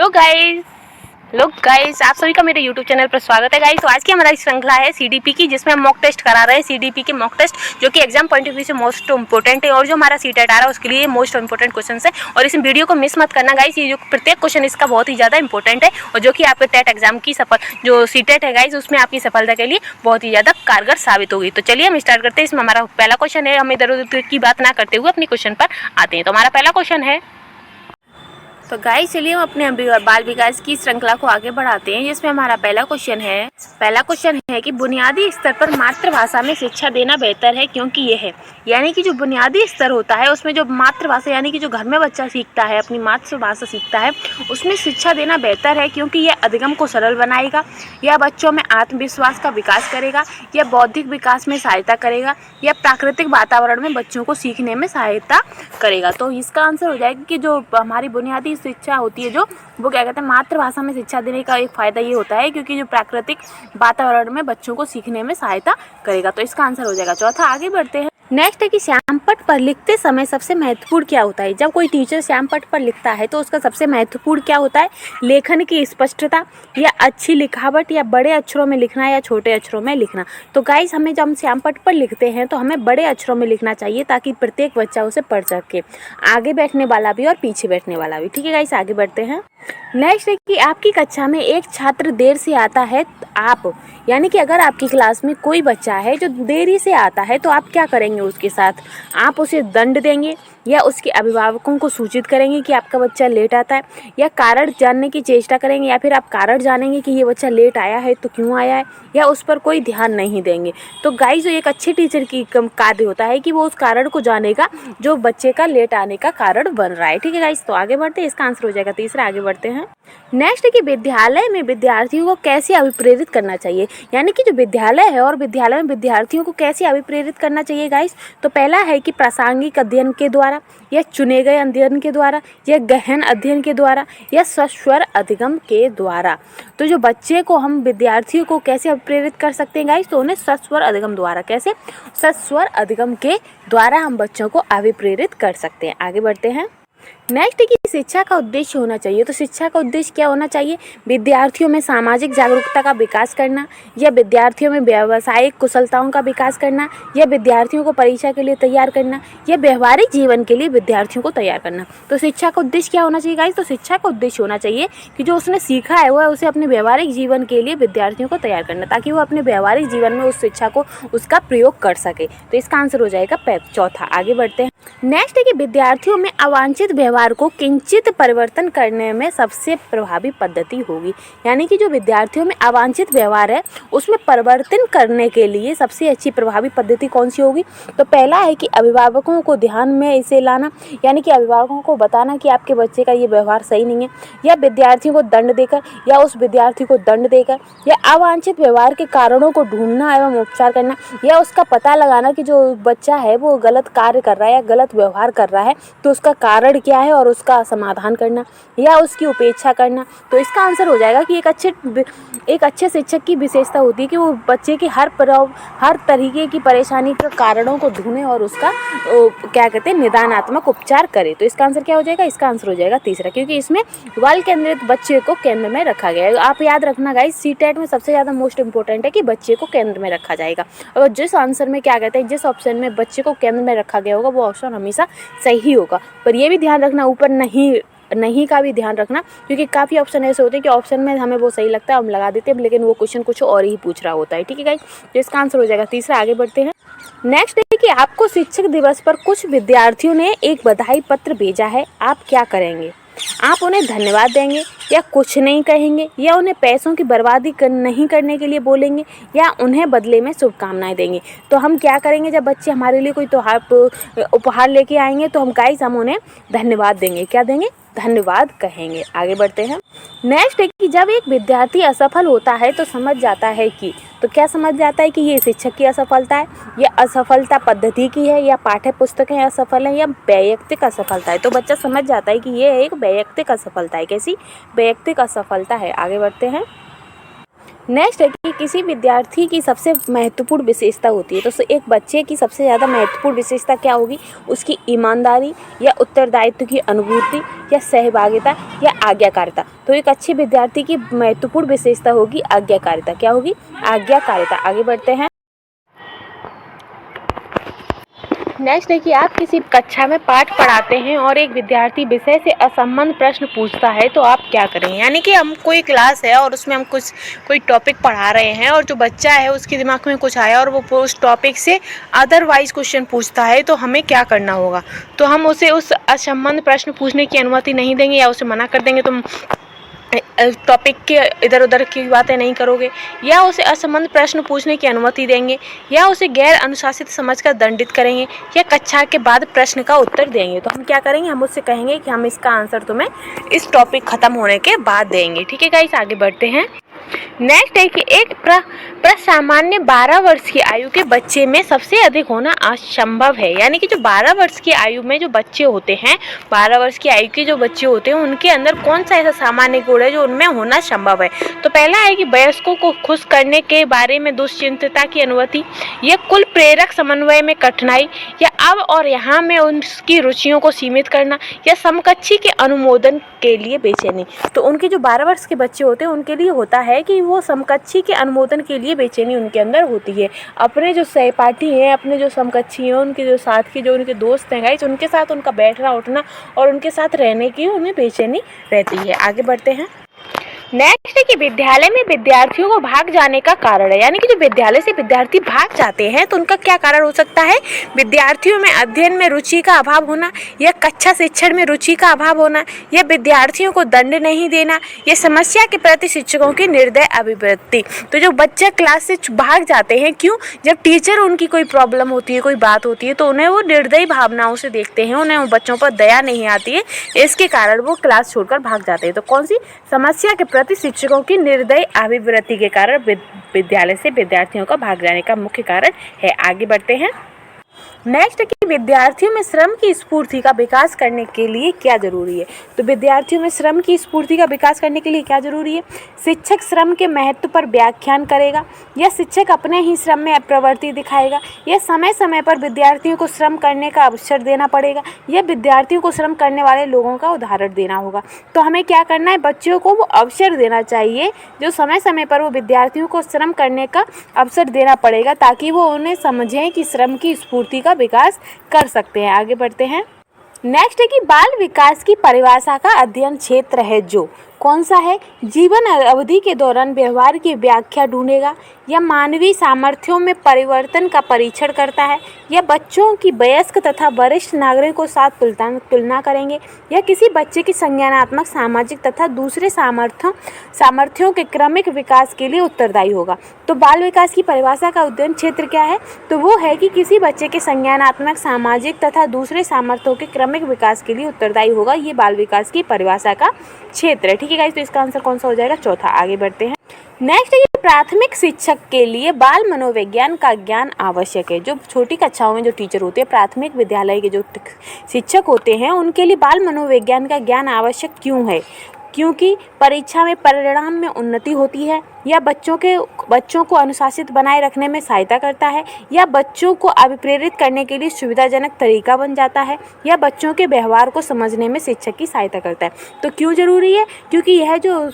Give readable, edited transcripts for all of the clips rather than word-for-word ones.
Hello guys आप सभी का मेरे यूट्यूब चैनल पर स्वागत है गाइस। तो आज की हमारी श्रृंखला है सीडीपी की, जिसमें हम मॉक टेस्ट करा रहे हैं। सीडीपी के मॉक टेस्ट जो कि एग्जाम पॉइंट ऑफ व्यू से मोस्ट इंपोर्टेंट है, और जो हमारा सीटेट आ रहा है उसके लिए मोस्ट इंपोर्टेंट क्वेश्चन है। और इस वीडियो को मिस मत करना गाइस, ये जो प्रत्येक क्वेश्चन इसका बहुत ही ज़्यादा इंपॉर्टेंट है, और जो कि आपके टेट एग्जाम की जो सीटेट है गाइस उसमें आपकी सफलता के लिए बहुत ही ज़्यादा कारगर साबित होगी। तो चलिए हम स्टार्ट करते हैं। इसमें हमारा पहला क्वेश्चन है, हम इधर उधर की बात ना करते हुए अपने क्वेश्चन पर आते हैं। तो हमारा पहला क्वेश्चन है, तो गाइस चलिए हम अपने बाल विकास की श्रृंखला को आगे बढ़ाते हैं, जिसमें हमारा पहला क्वेश्चन है कि बुनियादी स्तर पर मातृभाषा में शिक्षा देना बेहतर है क्योंकि ये है। यानी कि जो बुनियादी स्तर होता है उसमें जो मातृभाषा यानी कि जो घर में बच्चा सीखता है, अपनी मातृभाषा सीखता है, उसमें शिक्षा देना बेहतर है क्योंकि यह अधिगम को सरल बनाएगा, यह बच्चों में आत्मविश्वास का विकास करेगा, यह बौद्धिक विकास में सहायता करेगा, यह प्राकृतिक वातावरण में बच्चों को सीखने में सहायता करेगा। तो इसका आंसर हो जाएगा कि जो हमारी बुनियादी शिक्षा होती है जो वो क्या कहते हैं, मातृभाषा में शिक्षा देने का एक फ़ायदा ये होता है क्योंकि जो प्राकृतिक वातावरण में बच्चों को सीखने में सहायता करेगा। तो इसका आंसर हो जाएगा चौथा। आगे बढ़ते हैं। नेक्स्ट है कि श्यामपट्ट पर लिखते समय सबसे महत्वपूर्ण क्या होता है। जब कोई टीचर श्यामपट्ट पर लिखता है तो उसका सबसे महत्वपूर्ण क्या होता है? लेखन की स्पष्टता, या अच्छी लिखावट, या बड़े अक्षरों में लिखना, या छोटे अक्षरों में लिखना। तो गाइस हमें जब हम श्यामपट्ट पर लिखते हैं तो हमें बड़े अक्षरों में लिखना चाहिए ताकि प्रत्येक बच्चा उसे पढ़ सके, आगे बैठने वाला भी और पीछे बैठने वाला भी। ठीक है गाइस, आगे बढ़ते हैं। नेक्स्ट है कि आपकी कक्षा में एक छात्र देर से आता है, आप यानी कि अगर आपकी क्लास में कोई बच्चा है जो देरी से आता है तो आप क्या करेंगे उसके साथ? आप उसे दंड देंगे, या उसके अभिभावकों को सूचित करेंगे कि आपका बच्चा लेट आता है, या कारण जानने की चेष्टा करेंगे, या फिर आप कारण जानेंगे कि ये बच्चा लेट आया है तो क्यों आया है, या उस पर कोई ध्यान नहीं देंगे। तो गाइस जो एक अच्छे टीचर की कार्य होता है कि वो उस कारण को जानेगा जो बच्चे का लेट आने का कारण बन रहा है। ठीक है गाइस, तो आगे बढ़ते हैं। इसका आंसर हो जाएगा तीसरा। आगे बढ़ते हैं। नेक्स्ट है कि विद्यालय में विद्यार्थियों को कैसे अभिप्रेरित करना चाहिए। यानी कि जो विद्यालय है और विद्यालय में विद्यार्थियों को कैसे अभिप्रेरित करना चाहिए गाइस। तो पहला है कि प्रासंगिक अध्ययन के द्वारा, या चुने गए अध्ययन के द्वारा, या गहन अध्ययन के द्वारा, या सस्वर अधिगम के द्वारा। तो जो बच्चे को हम विद्यार्थियों को कैसे अभिप्रेरित कर सकते हैं गाइस, तो उन्हें सस्वर अधिगम द्वारा। कैसे? सस्वर अधिगम के द्वारा हम बच्चों को अभिप्रेरित कर सकते हैं। आगे बढ़ते हैं। नेक्स्ट है कि शिक्षा का उद्देश्य होना चाहिए। तो शिक्षा का उद्देश्य क्या होना चाहिए? विद्यार्थियों में सामाजिक जागरूकता का विकास करना, या विद्यार्थियों में व्यावसायिक कुशलताओं का विकास करना, या विद्यार्थियों को परीक्षा के लिए तैयार करना, या व्यवहारिक जीवन के लिए विद्यार्थियों को तैयार करना। तो शिक्षा का उद्देश्य क्या होना चाहिए गाइस? तो शिक्षा का उद्देश्य होना चाहिए कि जो उसने सीखा है वह उसे अपने व्यवहारिक जीवन के लिए विद्यार्थियों को तैयार करना, ताकि वो अपने व्यवहारिक जीवन में उस शिक्षा को उसका प्रयोग कर सके। तो इसका आंसर हो जाएगा चौथा। आगे बढ़ते हैं। नेक्स्ट है कि विद्यार्थियों में अवांछित व्यवहार को किंचित परिवर्तन करने में सबसे प्रभावी पद्धति होगी। यानी कि जो विद्यार्थियों में अवांछित व्यवहार है उसमें परिवर्तन करने के लिए सबसे अच्छी प्रभावी पद्धति कौन सी होगी? तो पहला है कि अभिभावकों को ध्यान में इसे लाना, यानी कि अभिभावकों को बताना कि आपके बच्चे का ये व्यवहार सही नहीं है, या विद्यार्थियों को दंड देकर, या उस विद्यार्थी को दंड देकर, या अवांछित व्यवहार के कारणों को ढूंढना एवं उपचार करना, या उसका पता लगाना कि जो बच्चा है वो गलत कार्य कर रहा है या गलत व्यवहार कर रहा है तो उसका कारण क्या है और उसका समाधान करना, या उसकी उपेक्षा करना। तो इसका आंसर हो जाएगा कि एक अच्छे शिक्षक की विशेषता होती है कि वो बच्चे की हर तरीके की परेशानी के कारणों को ढूंढे और उसका क्या कहते हैं, निदानात्मक उपचार करे। तो इसका आंसर क्या हो जाएगा? इसका आंसर हो जाएगा तीसरा, क्योंकि इसमें बाल केंद्रित बच्चे को केंद्र में रखा गया है। आप याद रखना गाइस, सीटेट में सबसे ज़्यादा मोस्ट इंपॉर्टेंट है कि बच्चे को केंद्र में रखा जाएगा, और जिस आंसर में क्या कहते हैं, जिस ऑप्शन में बच्चे को केंद्र में रखा गया होगा वो ऑप्शन हमेशा सही होगा। पर ये भी ध्यान रखना, ऊपर नहीं का भी ध्यान रखना, क्योंकि काफ़ी ऑप्शन ऐसे होते हैं कि ऑप्शन में हमें वो सही लगता है हम लगा देते हैं, लेकिन वो क्वेश्चन कुछ और ही पूछ रहा होता है। ठीक है गाइस, तो इसका आंसर हो जाएगा तीसरा। आगे बढ़ते हैं। नेक्स्ट है कि आपको शिक्षक दिवस पर कुछ विद्यार्थियों ने एक बधाई पत्र भेजा है, आप क्या करेंगे? आप उन्हें धन्यवाद देंगे, या कुछ नहीं कहेंगे, या उन्हें पैसों की बर्बादी नहीं करने के लिए बोलेंगे, या उन्हें बदले में शुभकामनाएं देंगे। तो हम क्या करेंगे जब बच्चे हमारे लिए कोई उपहार लेके आएंगे तो हम गाइस हम उन्हें धन्यवाद देंगे। क्या देंगे? धन्यवाद कहेंगे। आगे बढ़ते हैं। नेक्स्ट है कि जब एक विद्यार्थी असफल होता है तो समझ जाता है कि, तो क्या समझ जाता है कि ये शिक्षक की असफलता है, या असफलता पद्धति की है, या पाठ्य पुस्तकें असफल हैं, या वैयक्तिक असफलता है। तो बच्चा समझ जाता है कि ये एक वैयक्तिक असफलता है। कैसी? वैयक्तिक असफलता है। आगे बढ़ते हैं। नेक्स्ट है कि किसी विद्यार्थी की सबसे महत्वपूर्ण विशेषता होती है, तो एक बच्चे की सबसे ज़्यादा महत्वपूर्ण विशेषता क्या होगी? उसकी ईमानदारी या उत्तरदायित्व की अनुभूति या सहभागिता या आज्ञाकारिता। तो एक अच्छे विद्यार्थी की महत्वपूर्ण विशेषता होगी आज्ञाकारिता। क्या होगी? आज्ञाकारिता। आगे बढ़ते हैं। नेक्स्ट देखिए, आप किसी कक्षा में पाठ पढ़ाते हैं और एक विद्यार्थी विषय से असंबद्ध प्रश्न पूछता है तो आप क्या करें? यानी कि हम कोई क्लास है और उसमें हम कोई टॉपिक पढ़ा रहे हैं और जो बच्चा है उसके दिमाग में कुछ आया और वो उस टॉपिक से अदरवाइज क्वेश्चन पूछता है तो हमें क्या करना होगा? तो हम उसे उस असंबद्ध प्रश्न पूछने की अनुमति नहीं देंगे या उसे मना कर देंगे, तुम टॉपिक के इधर उधर की बातें नहीं करोगे, या उसे असंबद्ध प्रश्न पूछने की अनुमति देंगे, या उसे गैर अनुशासित समझकर दंडित करेंगे, या कक्षा के बाद प्रश्न का उत्तर देंगे। तो हम क्या करेंगे? हम उससे कहेंगे कि हम इसका आंसर तुम्हें इस टॉपिक खत्म होने के बाद देंगे। ठीक है गाइस, आगे बढ़ते हैं। नेक्स्ट है कि एक सामान्य 12 वर्ष की आयु के बच्चे में सबसे अधिक होना असंभव है। यानी कि जो 12 वर्ष की आयु में जो बच्चे होते हैं, 12 वर्ष की आयु के जो बच्चे होते हैं उनके अंदर कौन सा ऐसा सामान्य गुण है जो उनमें होना संभव है? तो पहला है कि वयस्कों को खुश करने के बारे में दुश्चिंतता की अनुमति, या कुल प्रेरक समन्वय में कठिनाई, या अब और यहाँ में उनकी रुचियों को सीमित करना, या समकक्षी के अनुमोदन के लिए बेचैनी। तो उनके जो 12 वर्ष के बच्चे होते हैं उनके लिए होता है कि वो समकक्षी के अनुमोदन के लिए बेचैनी उनके अंदर होती है। अपने जो सहपाठी हैं, अपने जो समकक्षी हैं, उनके जो साथ के जो उनके दोस्त हैं गाइस, उनके साथ उनका बैठना उठना और उनके साथ रहने की उन्हें बेचैनी रहती है। आगे बढ़ते हैं। नेक्स्ट है कि विद्यालय में विद्यार्थियों को भाग जाने का कारण है। यानी कि जो विद्यालय से विद्यार्थी भाग जाते हैं तो उनका क्या कारण हो सकता है? विद्यार्थियों में अध्ययन में रुचि का अभाव होना, या कक्षा शिक्षण में रुचि का अभाव होना, या विद्यार्थियों को दंड नहीं देना, या समस्या के प्रति शिक्षकों की निर्दय अभिवृत्ति। तो जो बच्चे क्लास से भाग जाते हैं, क्यों? जब टीचर उनकी कोई प्रॉब्लम होती है, कोई बात होती है, तो उन्हें वो निर्दयी भावनाओं से देखते हैं, उन्हें बच्चों पर दया नहीं आती है, इसके कारण वो क्लास छोड़कर भाग जाते हैं। तो कौन सी? समस्या के शिक्षकों की निर्दयी अभिवृत्ति के कारण विद्यालय से विद्यार्थियों का भाग जाने का मुख्य कारण है। आगे बढ़ते हैं। नेक्स्ट कि विद्यार्थियों में श्रम की स्फूर्ति का विकास करने के लिए क्या जरूरी है? तो विद्यार्थियों में श्रम की स्फूर्ति का विकास करने के लिए क्या जरूरी है? शिक्षक श्रम के महत्व पर व्याख्यान करेगा, या शिक्षक अपने ही श्रम में प्रवृत्ति दिखाएगा, या समय समय पर विद्यार्थियों को श्रम करने का अवसर देना पड़ेगा, या विद्यार्थियों को श्रम करने वाले लोगों का उदाहरण देना होगा। तो हमें क्या करना है? बच्चों को वो अवसर देना चाहिए, जो समय समय पर वो विद्यार्थियों को श्रम करने का अवसर देना पड़ेगा, ताकि वो उन्हें समझें कि श्रम की स्फूर्ति का विकास कर सकते हैं। आगे बढ़ते हैं। नेक्स्ट है कि बाल विकास की परिभाषा का अध्ययन क्षेत्र है जो कौन सा है? जीवन अवधि के दौरान व्यवहार की व्याख्या ढूंढेगा, या मानवीय सामर्थ्यों में परिवर्तन का परीक्षण करता है, या बच्चों की वयस्क तथा वरिष्ठ नागरिकों के साथ तुलना करेंगे, या किसी बच्चे की संज्ञानात्मक, सामाजिक तथा दूसरे सामर्थ्यों के क्रमिक विकास के लिए उत्तरदायी होगा। तो बाल विकास की परिभाषा का अध्ययन क्षेत्र क्या है? तो वो है कि किसी बच्चे के संज्ञानात्मक, सामाजिक तथा दूसरे सामर्थ्यों के क्रमिक विकास के लिए उत्तरदायी होगा। ये बाल विकास की परिभाषा का क्षेत्र है। ठीक है गाइस, तो इसका आंसर कौन सा हो जाएगा? चौथा। आगे बढ़ते हैं। नेक्स्ट है कि प्राथमिक शिक्षक के लिए बाल मनोविज्ञान का ज्ञान आवश्यक है। जो छोटी कक्षाओं में जो टीचर होते हैं, प्राथमिक विद्यालय के जो शिक्षक होते हैं, उनके लिए बाल मनोविज्ञान का ज्ञान आवश्यक क्यों है? क्योंकि परीक्षा में परिणाम में उन्नति होती है, या बच्चों को अनुशासित बनाए रखने में सहायता करता है, या बच्चों को अभिप्रेरित करने के लिए सुविधाजनक तरीका बन जाता है, या बच्चों के व्यवहार को समझने में शिक्षक की सहायता करता है। तो क्यों जरूरी है? क्योंकि यह जो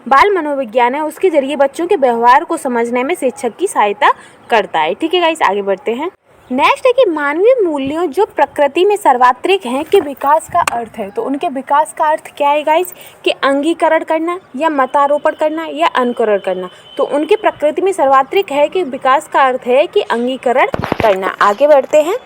बाल मनोविज्ञान है उसके जरिए बच्चों के व्यवहार को समझने में शिक्षक की सहायता करता है। ठीक है गाइस, आगे बढ़ते हैं। नेक्स्ट है कि मानवीय मूल्यों जो प्रकृति में सार्वत्रिक हैं के विकास का अर्थ है। तो उनके विकास का अर्थ क्या है गाइस? कि अंगीकरण करना, या मतारोपण करना, या अनुकरण करना। तो उनके प्रकृति में सार्वत्रिक है कि विकास का अर्थ है कि अंगीकरण करना। आगे बढ़ते हैं।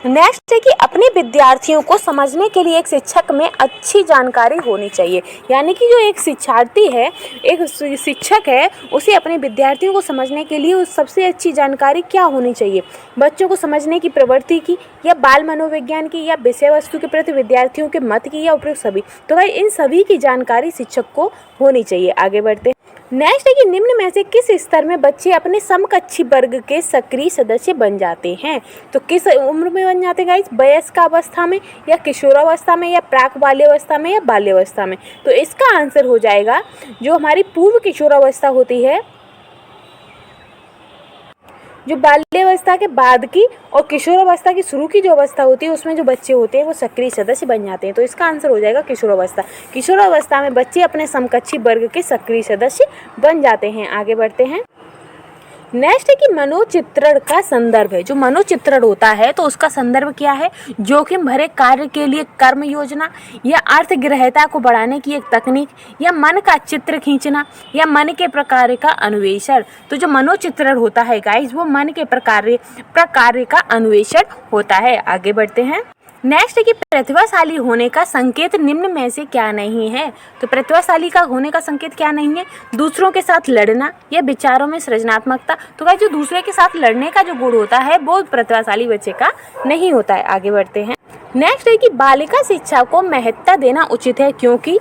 नेक्स्ट है कि अपने विद्यार्थियों को समझने के लिए एक शिक्षक में अच्छी जानकारी होनी चाहिए। यानी कि जो एक शिक्षार्थी है, एक शिक्षक है, उसे अपने विद्यार्थियों को समझने के लिए उस सबसे अच्छी जानकारी क्या होनी चाहिए? बच्चों को समझने की प्रवृत्ति की, या बाल मनोविज्ञान की, या विषय वस्तु के प्रति विद्यार्थियों के मत की, या उपयुक्त सभी। तो भाई इन सभी की जानकारी शिक्षक को होनी चाहिए। आगे बढ़ते हैं। नेक्स्ट है कि निम्न में से किस स्तर में बच्चे अपने समकक्षी वर्ग के सक्रिय सदस्य बन जाते हैं? तो किस उम्र में बन जाते हैं गाइस? वयस्क अवस्था में, या किशोरावस्था में, या प्राक बाल्यावस्था में, या बाल्यावस्था में। तो इसका आंसर हो जाएगा जो हमारी पूर्व किशोरावस्था होती है, जो बाल्यावस्था के बाद की और किशोरावस्था की शुरू की जो अवस्था होती है उसमें जो बच्चे होते हैं वो सक्रिय सदस्य बन जाते हैं। तो इसका आंसर हो जाएगा किशोरावस्था। किशोरावस्था में बच्चे अपने समकक्षी वर्ग के सक्रिय सदस्य बन जाते हैं। आगे बढ़ते हैं। नेक्स्ट है कि मनोचित्रण का संदर्भ है। जो मनोचित्रण होता है तो उसका संदर्भ क्या है? जोखिम भरे कार्य के लिए कर्म योजना, या अर्थगृहता को बढ़ाने की एक तकनीक, या मन का चित्र खींचना, या मन के प्रकार का अन्वेषण। तो जो मनोचित्रण होता है गाइस वो मन के प्रकार का अन्वेषण होता है। आगे बढ़ते हैं। नेक्स्ट है कि प्रतिभाशाली होने का संकेत निम्न में से क्या नहीं है? तो प्रतिभाशाली का होने का संकेत क्या नहीं है? दूसरों के साथ लड़ना, या विचारों में सृजनात्मकता। तो गाइस जो दूसरे के साथ लड़ने का जो गुण होता है वो प्रतिभाशाली बच्चे का नहीं होता है। आगे बढ़ते हैं। नेक्स्ट है कि बालिका शिक्षा को महत्ता देना उचित है क्योंकि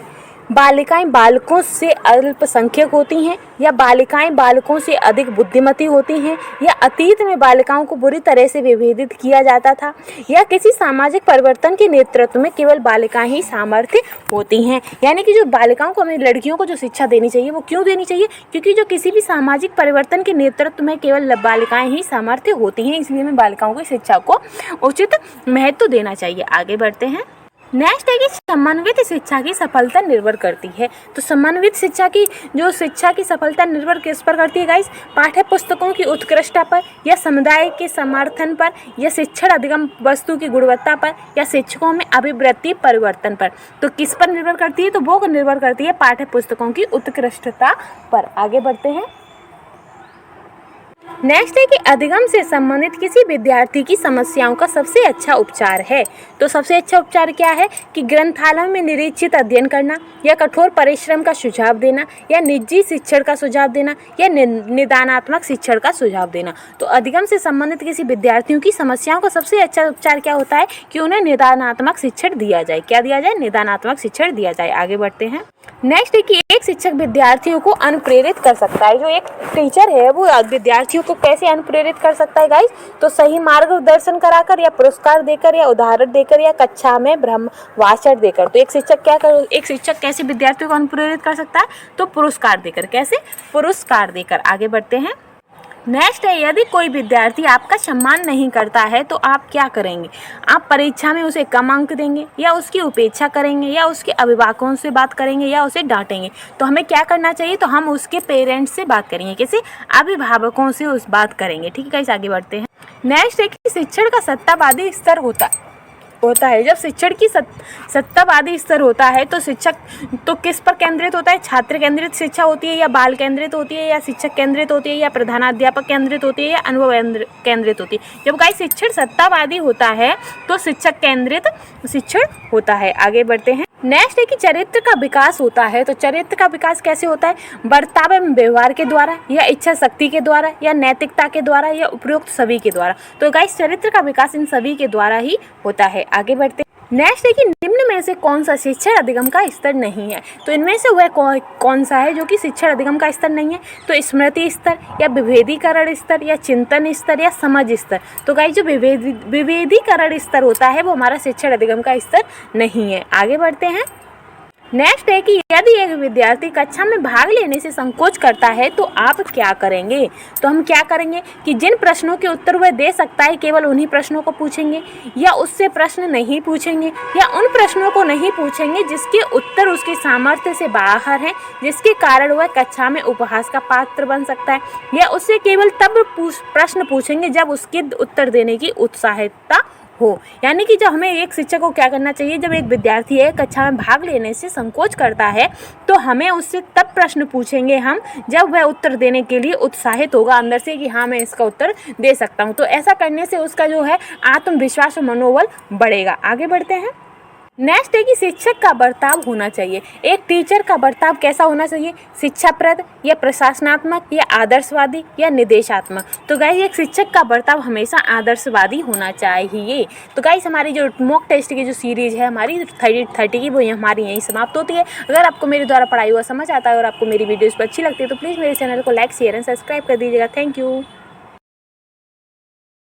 बालिकाएं बालकों से अल्पसंख्यक होती हैं, या बालिकाएं बालकों से अधिक बुद्धिमती होती हैं, या अतीत में बालिकाओं को बुरी तरह से विभेदित किया जाता था, या किसी सामाजिक परिवर्तन के नेतृत्व में केवल बालिकाएं ही सामर्थ्य होती हैं। यानी कि जो बालिकाओं को, हमें लड़कियों को जो शिक्षा देनी चाहिए वो क्यों देनी चाहिए? क्योंकि जो किसी भी सामाजिक परिवर्तन के नेतृत्व में केवल बालिकाएं ही सामर्थ्य होती हैं, इसलिए हमें बालिकाओं की शिक्षा को उचित महत्व देना चाहिए। आगे बढ़ते हैं। नेक्स्ट है कि समन्वित शिक्षा की सफलता निर्भर करती है। तो समन्वित शिक्षा की सफलता निर्भर किस पर करती है गाइस? पाठ्य पुस्तकों की उत्कृष्टता पर, या समुदाय के समर्थन पर, या शिक्षण अधिगम वस्तु की गुणवत्ता पर, या शिक्षकों में अभिवृत्ति परिवर्तन पर। तो किस पर निर्भर करती है? तो वो निर्भर करती है पाठ्य पुस्तकों की उत्कृष्टता पर। आगे बढ़ते हैं। नेक्स्ट है कि अधिगम से संबंधित किसी विद्यार्थी की समस्याओं का सबसे अच्छा उपचार है। तो सबसे अच्छा उपचार क्या है? कि ग्रंथालय में निरीक्षित अध्ययन करना, या कठोर परिश्रम का सुझाव देना, या निजी शिक्षण का सुझाव देना, या निदानात्मक शिक्षण का सुझाव देना। तो अधिगम से संबंधित किसी विद्यार्थियों की समस्याओं का सबसे अच्छा उपचार क्या होता है? कि उन्हें निदानात्मक शिक्षण दिया जाए। क्या दिया जाए? निदानात्मक शिक्षण दिया जाए। आगे बढ़ते हैं। नेक्स्ट है कि एक शिक्षक विद्यार्थियों को अनुप्रेरित कर सकता है। जो एक टीचर है वो विद्यार्थियों को कैसे अनुप्रेरित कर सकता है गाइस? तो सही मार्गदर्शन कराकर, या पुरस्कार देकर, या उदाहरण देकर, या कक्षा में भाषण देकर। तो एक शिक्षक कैसे विद्यार्थियों को अनुप्रेरित कर सकता है? तो पुरस्कार देकर। कैसे? पुरस्कार देकर। आगे बढ़ते हैं। नेक्स्ट है, यदि कोई विद्यार्थी आपका सम्मान नहीं करता है तो आप क्या करेंगे? आप परीक्षा में उसे कम अंक देंगे, या उसकी उपेक्षा करेंगे, या उसके अभिभावकों से बात करेंगे, या उसे डांटेंगे? तो हमें क्या करना चाहिए? तो हम उसके पेरेंट्स से बात करेंगे। कैसे? अभिभावकों से उस बात करेंगे। ठीक है गाइस, आगे बढ़ते हैं। नेक्स्ट है कि शिक्षण का सत्तावादी स्तर होता है। जब शिक्षण की सत्तावादी स्तर होता है तो शिक्षक तो किस पर केंद्रित होता है? छात्र केंद्रित शिक्षा होती है, या बाल केंद्रित होती है, या शिक्षक केंद्रित होती है, या प्रधानाध्यापक केंद्रित होती है, या अनुभव केंद्रित होती है? जब गाइस शिक्षण सत्तावादी होता है तो शिक्षक केंद्रित शिक्षण होता है। आगे बढ़ते हैं। नेक्स्ट है कि चरित्र का विकास होता है। तो चरित्र का विकास कैसे होता है? बर्ताव एवं व्यवहार के द्वारा, या इच्छा शक्ति के द्वारा, या नैतिकता के द्वारा, या उपरोक्त सभी के द्वारा। तो गाइस चरित्र का विकास इन सभी के द्वारा ही होता है। आगे बढ़ते हैं। नेक्स्ट है कि निम्न में से कौन सा शिक्षण अधिगम का स्तर नहीं है? तो इनमें से वह कौन सा है जो कि शिक्षण अधिगम का स्तर नहीं है? तो स्मृति स्तर, या विभेदीकरण स्तर, या चिंतन स्तर, या समझ स्तर। तो गाइस जो विभेदीकरण स्तर होता है वो हमारा शिक्षण अधिगम का स्तर नहीं है। आगे बढ़ते हैं। नेक्स्ट है कि यदि एक विद्यार्थी कक्षा में भाग लेने से संकोच करता है तो आप क्या करेंगे? तो हम क्या करेंगे कि जिन प्रश्नों के उत्तर वह दे सकता है केवल उन्हीं प्रश्नों को पूछेंगे, या उससे प्रश्न नहीं पूछेंगे, या उन प्रश्नों को नहीं पूछेंगे जिसके उत्तर उसके सामर्थ्य से बाहर हैं, जिसके कारण वह कक्षा में उपहास का पात्र बन सकता है, या उससे केवल तब प्रश्न पूछेंगे जब उसके उत्तर देने की उत्साहिता हो। यानी कि जब हमें एक शिक्षक को क्या करना चाहिए? जब एक विद्यार्थी है कक्षा में भाग लेने से संकोच करता है तो हमें उससे तब प्रश्न पूछेंगे हम जब वह उत्तर देने के लिए उत्साहित होगा अंदर से कि हाँ मैं इसका उत्तर दे सकता हूँ। तो ऐसा करने से उसका जो है आत्मविश्वास और मनोबल बढ़ेगा। आगे बढ़ते हैं। नेक्स्ट है कि शिक्षक का बर्ताव होना चाहिए। एक टीचर का बर्ताव कैसा होना चाहिए? शिक्षाप्रद, या प्रशासनात्मक, या आदर्शवादी, या निर्देशात्मक। तो गाइस एक शिक्षक का बर्ताव हमेशा आदर्शवादी होना चाहिए। तो गाइस हमारी जो मॉक टेस्ट की जो सीरीज है हमारी 30 की वो हमारी यहीं समाप्त होती है। अगर आपको मेरे द्वारा पढ़ाई हुआ समझ आता है और आपको मेरी वीडियोज़ अच्छी लगती है तो प्लीज़ मेरे चैनल को लाइक शेयर एंड सब्सक्राइब कर दीजिएगा। Thank you.